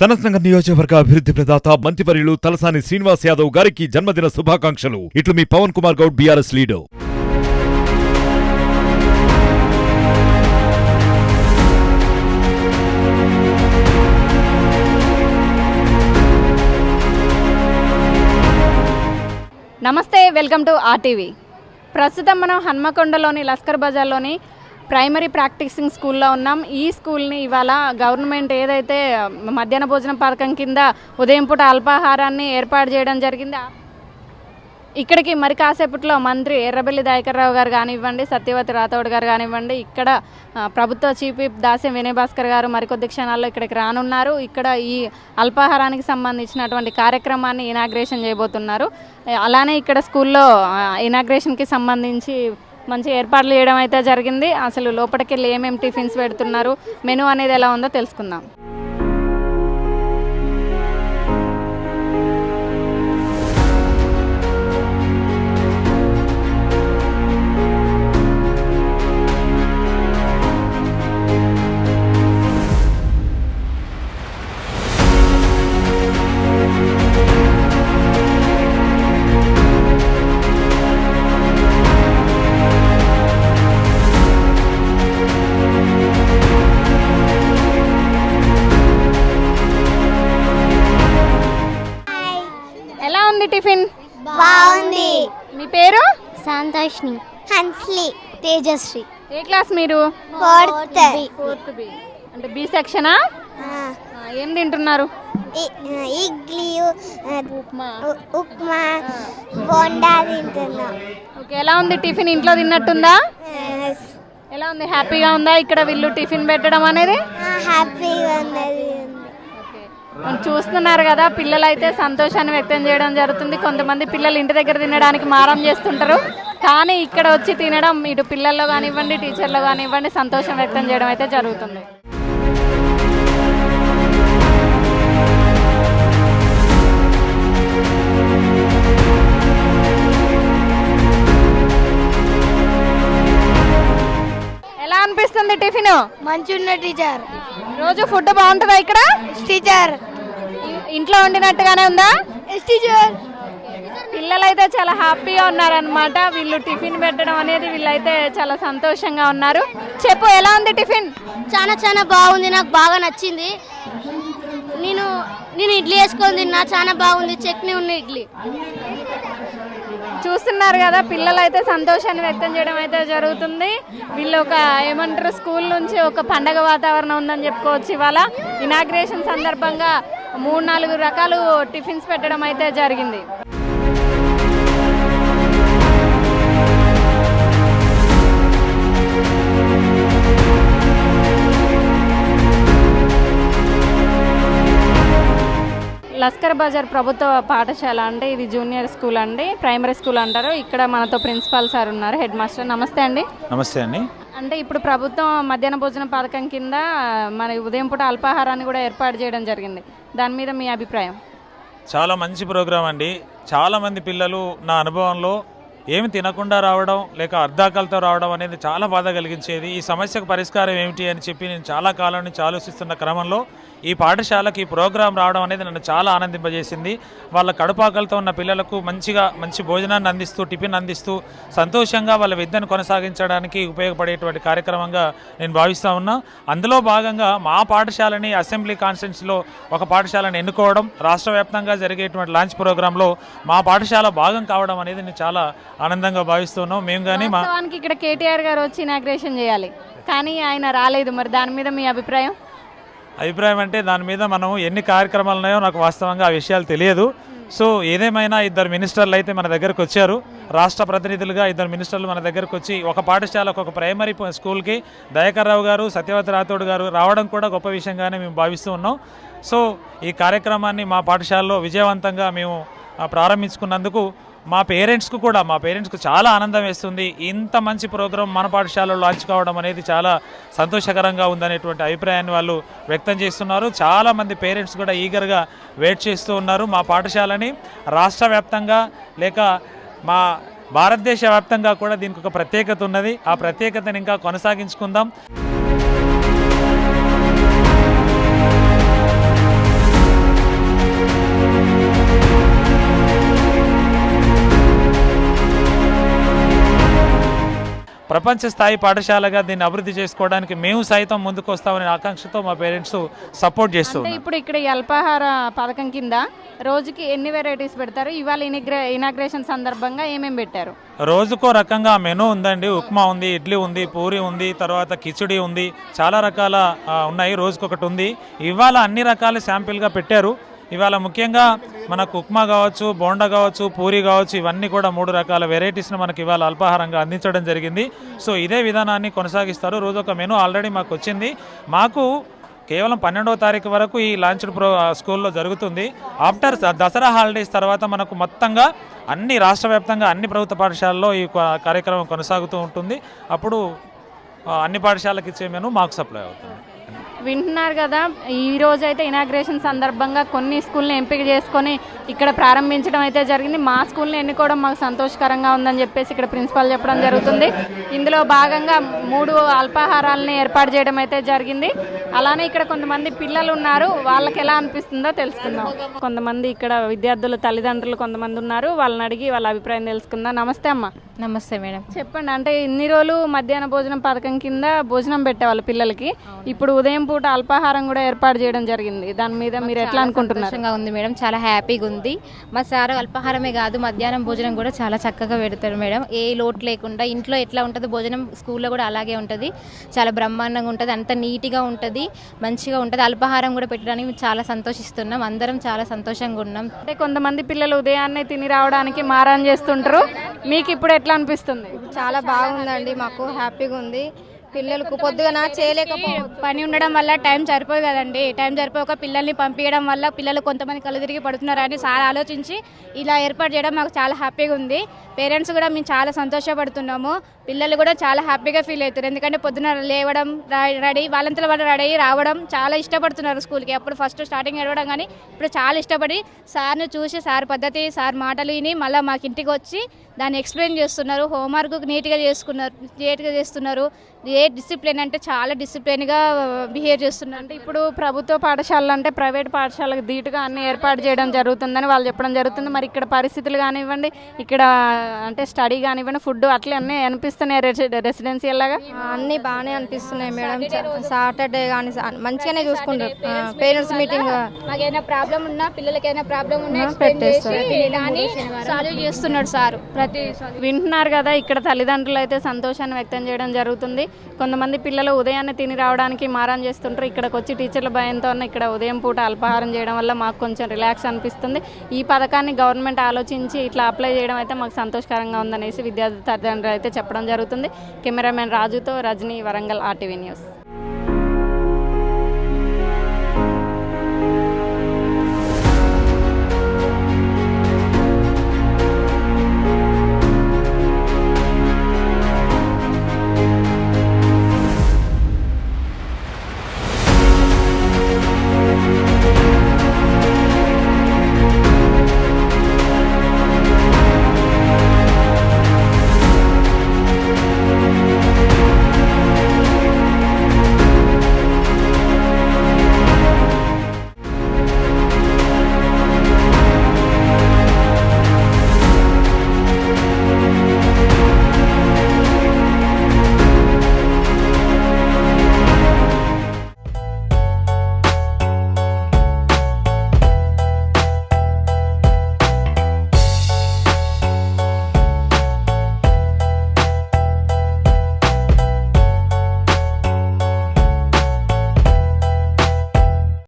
సనత్నగర్ నియోజకవర్గ అభివృద్ధి ప్రదాత మంత్రివర్యులు తలసాని శ్రీనివాస్ యాదవ్ గారికి జన్మదిన శుభాకాంక్షలు. ఇట్లు మీ పవన్ కుమార్ గౌడ్, బీఆర్ఎస్ లీడర్. నమస్తే, వెల్కమ్ టు ఆర్టీవీ. ప్రస్తుతం మనం హన్మకొండలోని లస్కర్ బజార్లోని ప్రైమరీ ప్రాక్టీసింగ్ స్కూల్లో ఉన్నాం. ఈ స్కూల్ని ఇవాళ గవర్నమెంట్ ఏదైతే మధ్యాహ్న భోజన పథకం కింద ఉదయం పూట అల్పాహారాన్ని ఏర్పాటు చేయడం జరిగింది. ఇక్కడికి మరి కాసేపట్లో మంత్రి ఎర్రబెల్లి దయాకర్ రావు గారు కానివ్వండి, సత్యవతి రాథోడ్ గారు కానివ్వండి, ఇక్కడ ప్రభుత్వ చీఫ్ విప్ దాస్యం వినయ్ భాస్కర్ గారు మరికొద్ది క్షణాల్లో ఇక్కడికి రానున్నారు. ఇక్కడ ఈ అల్పాహారానికి సంబంధించినటువంటి కార్యక్రమాన్ని ఇనాగ్రేషన్ చేయబోతున్నారు. అలానే ఇక్కడ స్కూల్లో ఇనాగ్రేషన్కి సంబంధించి మంచి ఏర్పాట్లు చేయడం అయితే జరిగింది. అసలు లోపలికి వెళ్ళి ఏమేమి టిఫిన్స్ పెడుతున్నారు, మెనూ అనేది ఎలా ఉందో తెలుసుకుందాం. టిఫిన్ బాగుంది. మీ పేరు? సంతోష్ని. హన్స్లీ. తేజశ్రీ. ఏ క్లాస్ మీరు? Fourth B. అంటే బి సెక్షనా? ఏం తింటున్నారు? ఇడ్లీ, ఉప్మా, బోండా తింటున్నా. ఓకే, ఎలా ఉంది టిఫిన్? ఇంట్లో తిన్నట్టుందా? ఎలా ఉంది? హ్యాపీగా ఉందా ఇక్కడ వీళ్ళు టిఫిన్ పెట్టడం అనేది? హ్యాపీగా ఉన్నది. చూస్తున్నారు కదా, పిల్లలు అయితే సంతోషాన్ని వ్యక్తం చేయడం జరుగుతుంది. కొంతమంది పిల్లలు ఇంటి దగ్గర తినడానికి మారం చేస్తుంటారు, కానీ ఇక్కడ వచ్చి తినడం ఇటు పిల్లల్లో కానివ్వండి, టీచర్లో కానివ్వండి, సంతోషం వ్యక్తం చేయడం అయితే జరుగుతుంది. ఎలా అనిపిస్తుంది టిఫిన్? మంచిగా టీచర్. రోజు ఫుడ్ బాగుంటుందా ఇక్కడ? టీచర్. ఇంట్లో వండినట్టుగానే ఉందా? టీచర్. పిల్లలైతే చాలా హ్యాపీగా ఉన్నారనమాట. వీళ్ళు టిఫిన్ పెట్టడం అనేది వీళ్ళైతే చాలా సంతోషంగా ఉన్నారు. చెప్పు, ఎలా ఉంది టిఫిన్? చాలా బాగుంది, నాకు బాగా నచ్చింది. నేను ఇడ్లీ వేసుకొని తిన్నా, చాలా బాగుంది. చట్నీ ఉన్న ఇడ్లీ. చూస్తున్నారు కదా, పిల్లలు అయితే సంతోషాన్ని వ్యక్తం చేయడం అయితే జరుగుతుంది. వీళ్ళు ఒక ఏమంటారు, స్కూల్ నుంచి ఒక పండగ వాతావరణం ఉందని చెప్పుకోవచ్చు. ఇవాళ ఇనాగ్రేషన్ సందర్భంగా 3-4 రకాలు టిఫిన్స్ పెట్టడం అయితే జరిగింది. లస్కర్ బజార్ ప్రభుత్వ పాఠశాల అంటే ఇది జూనియర్ స్కూల్ అండి, ప్రైమరీ స్కూల్ అంటారు. ఇక్కడ మనతో ప్రిన్సిపాల్ సార్ ఉన్నారు, హెడ్ మాస్టర్. నమస్తే అండి. నమస్తే అండి. అంటే ఇప్పుడు ప్రభుత్వం మధ్యాహ్న భోజన పథకం కింద మన ఉదయం పూట అల్పాహారాన్ని కూడా ఏర్పాటు చేయడం జరిగింది. దాని మీద మీ అభిప్రాయం? చాలా మంచి ప్రోగ్రాం అండి. చాలామంది పిల్లలు నా అనుభవంలో ఏమి తినకుండా రావడం, లేక అర్ధాకలతో రావడం అనేది చాలా బాధ కలిగించేది. ఈ సమస్యకు పరిష్కారం ఏమిటి అని చెప్పి నేను చాలా కాలం నుంచి ఆలోచిస్తున్న క్రమంలో ఈ పాఠశాలకు ఈ ప్రోగ్రాం రావడం అనేది నన్ను చాలా ఆనందింపజేసింది. వాళ్ళ కడుపాకలతో ఉన్న పిల్లలకు మంచి భోజనాన్ని అందిస్తూ, టిఫిన్ అందిస్తూ సంతోషంగా వాళ్ళ విద్యను కొనసాగించడానికి ఉపయోగపడేటువంటి కార్యక్రమంగా నేను భావిస్తూ ఉన్నా. అందులో భాగంగా మా పాఠశాలని అసెంబ్లీ కాన్స్టిట్యున్సీలో ఒక పాఠశాలను ఎన్నుకోవడం, రాష్ట్ర వ్యాప్తంగా జరిగేటువంటి లాంచ్ ప్రోగ్రాంలో మా పాఠశాల భాగం కావడం అనేది నేను చాలా ఆనందంగా భావిస్తున్నాం. మేము కానీ ఇక్కడ కేటీఆర్ గారు వచ్చి ఇనాగ్రేషన్ చేయాలి, కానీ ఆయన రాలేదు. మరి దాని మీద మీ అభిప్రాయం అంటే దాని మీద మనం ఎన్ని కార్యక్రమాలు ఉన్నాయో నాకు వాస్తవంగా ఆ విషయాలు తెలియదు. సో ఏదేమైనా 2 మినిస్టర్లు అయితే మన దగ్గరకు వచ్చారు. రాష్ట్ర ప్రతినిధులుగా 2 మినిస్టర్లు మన దగ్గరకు వచ్చి ఒక పాఠశాలకు, ఒక ప్రైమరీ స్కూల్కి దయాకర్ రావు గారు, సత్యవతి రాథోడ్ గారు రావడం కూడా గొప్ప విషయంగానే మేము భావిస్తూ ఉన్నాం. సో ఈ కార్యక్రమాన్ని మా పాఠశాలలో విజయవంతంగా మేము ప్రారంభించుకున్నందుకు మా పేరెంట్స్కు చాలా ఆనందం వేస్తుంది. ఇంత మంచి ప్రోగ్రాం మన పాఠశాలలో లాంచ్ కావడం అనేది చాలా సంతోషకరంగా ఉందనేటువంటి అభిప్రాయాన్ని వాళ్ళు వ్యక్తం చేస్తున్నారు. చాలామంది పేరెంట్స్ కూడా ఈగర్గా వెయిట్ చేస్తూ ఉన్నారు. మా పాఠశాలని రాష్ట్ర వ్యాప్తంగా లేక మా భారతదేశ వ్యాప్తంగా కూడా దీనికి ఒక ప్రత్యేకత ఉన్నది. ఆ ప్రత్యేకతను ఇంకా కొనసాగించుకుందాం. ప్రపంచ స్థాయి పాఠశాలగా దీన్ని అభివృద్ధి చేసుకోవడానికి మేము సైతం ముందుకు వస్తామనే ఆకాంక్షతో మా పేరెంట్స్ సపోర్ట్ చేస్తూ అంటే ఇప్పుడు ఇక్కడ ఈ అల్పాహార పథకం కింద రోజుకి ఎన్ని వెరైటీస్ పెడతారు? ఇవాళ ఇనాగ్రేషన్ సందర్భంగా ఏమేమి పెట్టారు? రోజుకో రకంగా మెనూ ఉందండి. ఉప్మా ఉంది, ఇడ్లీ ఉంది, పూరి ఉంది, తర్వాత కిచిడి ఉంది, చాలా రకాల ఉన్నాయి. రోజుకొకటి ఉంది. ఇవాళ అన్ని రకాల శాంపిల్గా పెట్టారు. ఇవాళ ముఖ్యంగా మనకు ఉప్మా కావచ్చు, బోండా కావచ్చు, పూరి కావచ్చు, ఇవన్నీ కూడా 3 రకాల వెరైటీస్ని మనకి ఇవాళ అల్పాహారంగా అందించడం జరిగింది. సో ఇదే విధానాన్ని కొనసాగిస్తారు. రోజు ఒక మెనూ ఆల్రెడీ మాకు వచ్చింది. మాకు కేవలం 12వ తారీఖు వరకు ఈ లాంచ్ స్కూల్లో జరుగుతుంది. ఆఫ్టర్ దసరా హాలిడేస్ తర్వాత మనకు మొత్తంగా రాష్ట్ర వ్యాప్తంగా అన్ని ప్రభుత్వ పాఠశాలల్లో ఈ కార్యక్రమం కొనసాగుతూ ఉంటుంది. అప్పుడు అన్ని పాఠశాలకు ఇచ్చే మెనూ మాకు సప్లై అవుతుంది. వింటున్నారు కదా, ఈ రోజు అయితే ఇనాగ్రేషన్ సందర్భంగా కొన్ని స్కూల్ని ఎంపిక చేసుకొని ఇక్కడ ప్రారంభించడం అయితే జరిగింది. మా స్కూల్ని ఎన్నుకోవడం మాకు సంతోషకరంగా ఉందని చెప్పేసి ఇక్కడ ప్రిన్సిపాల్ చెప్పడం జరుగుతుంది. ఇందులో భాగంగా 3 అల్పాహారాలని ఏర్పాటు చేయడం అయితే జరిగింది. అలానే ఇక్కడ కొంతమంది పిల్లలు ఉన్నారు, వాళ్ళకి ఎలా అనిపిస్తుందో తెలుసుకుందాం. కొంతమంది ఇక్కడ విద్యార్థుల తల్లిదండ్రులు కొంతమంది ఉన్నారు, వాళ్ళని అడిగి వాళ్ళ అభిప్రాయం తెలుసుకుందాం. నమస్తే అమ్మ. నమస్తే మేడం. చెప్పండి, అంటే ఇన్ని రోజులు మధ్యాహ్న భోజనం పథకం కింద భోజనం పెట్టేవాళ్ళు పిల్లలకి, ఇప్పుడు ఉదయం పూట అల్పాహారం కూడా ఏర్పాటు చేయడం జరిగింది. దాని మీద మీరు ఎట్లా అనుకుంటున్నారు? సంతోషంగా ఉంది మేడం, చాలా హ్యాపీగా ఉంది. మా సార్ అల్పాహారమే కాదు మధ్యాహ్నం భోజనం కూడా చాలా చక్కగా పెడతారు మేడం. ఏ లోటు లేకుండా ఇంట్లో ఎట్లా ఉంటుందో భోజనం స్కూల్లో కూడా అలాగే ఉంటుంది. చాలా బ్రహ్మాండంగా ఉంటుంది, అంత నీట్గా ఉంటుంది, మంచిగా ఉంటుంది. అల్పాహారం కూడా పెట్టడానికి చాలా సంతోషిస్తున్నాం, అందరం చాలా సంతోషంగా ఉన్నాం. అంటే కొంతమంది పిల్లలు ఉదయాన్నే తిని రావడానికి మారం చేస్తుంటారు, మీకు ఇప్పుడు ఎట్లా అనిపిస్తుంది? చాలా బాగుందండి, మాకు హ్యాపీగా ఉంది. పిల్లలకు పొద్దున చేయలేకపోవడం, పని ఉండడం వల్ల టైం సరిపోదు కదండి. టైం సరిపోక పిల్లల్ని పంపించడం వల్ల పిల్లలు కొంతమంది కళ్ళు తిరిగి పడుతున్నారని సార్ ఆలోచించి ఇలా ఏర్పాటు చేయడం మాకు చాలా హ్యాపీగా ఉంది. పేరెంట్స్ కూడా మేము చాలా సంతోషపడుతున్నాము. పిల్లలు కూడా చాలా హ్యాపీగా ఫీల్ అవుతారు, ఎందుకంటే పొద్దున లేవడం, రెడీ వాళ్ళంతా వాళ్ళు రెడీ అయ్యి రావడం చాలా ఇష్టపడుతున్నారు స్కూల్కి. అప్పుడు ఫస్ట్ స్టార్టింగ్ ఏడవడం కానీ ఇప్పుడు చాలా ఇష్టపడి సార్ని చూసి సార్ పద్ధతి, సార్ మాటలు విని మళ్ళీ మాకు ఇంటికి వచ్చి దాన్ని ఎక్స్ప్లెయిన్ చేస్తున్నారు. హోంవర్క్ నీట్గా చేస్తున్నారు. ఏ డిసిప్లిన్ అంటే చాలా డిసిప్లిన్గా బిహేవ్ చేస్తున్నారు. అంటే ఇప్పుడు ప్రభుత్వ పాఠశాలలు అంటే ప్రైవేట్ పాఠశాలకు ధీటుగా అన్ని ఏర్పాటు చేయడం జరుగుతుందని వాళ్ళు చెప్పడం జరుగుతుంది. మరి ఇక్కడ పరిస్థితులు కానివ్వండి, ఇక్కడ అంటే స్టడీ కానివ్వండి, ఫుడ్ అట్లే అన్నీ అనిపిస్తున్నాయి రెసిడెన్షియల్ లాగా? అన్నీ బాగానే అనిపిస్తున్నాయి మేడం. సాటర్డే కానీ మంచిగానే చూసుకుంటారు. పేరెంట్స్ మీటింగ్ మాకేమైనా ప్రాబ్లం ఉన్నా, పిల్లలకైనా ప్రాబ్లం ఉన్నా సాల్వ్ చేస్తున్నాడు సార్. వింటున్నారు కదా, ఇక్కడ తల్లిదండ్రులు అయితే సంతోషాన్ని వ్యక్తం చేయడం జరుగుతుంది. కొంతమంది పిల్లలు ఉదయాన్నే తిని రావడానికి మారం చేస్తుంటారు. ఇక్కడికి వచ్చి టీచర్ల భయంతో ఇక్కడ ఉదయం పూట అల్పాహారం చేయడం వల్ల మాకు కొంచెం రిలాక్స్ అనిపిస్తుంది. ఈ పథకాన్ని గవర్నమెంట్ ఆలోచించి ఇట్లా అప్లై చేయడం అయితే మాకు సంతోషకరంగా ఉందనేసి విద్యార్థి తల్లిదండ్రులు అయితే చెప్పడం జరుగుతుంది. కెమెరామెన్ రాజుతో రజనీ, వరంగల్, RTV న్యూస్.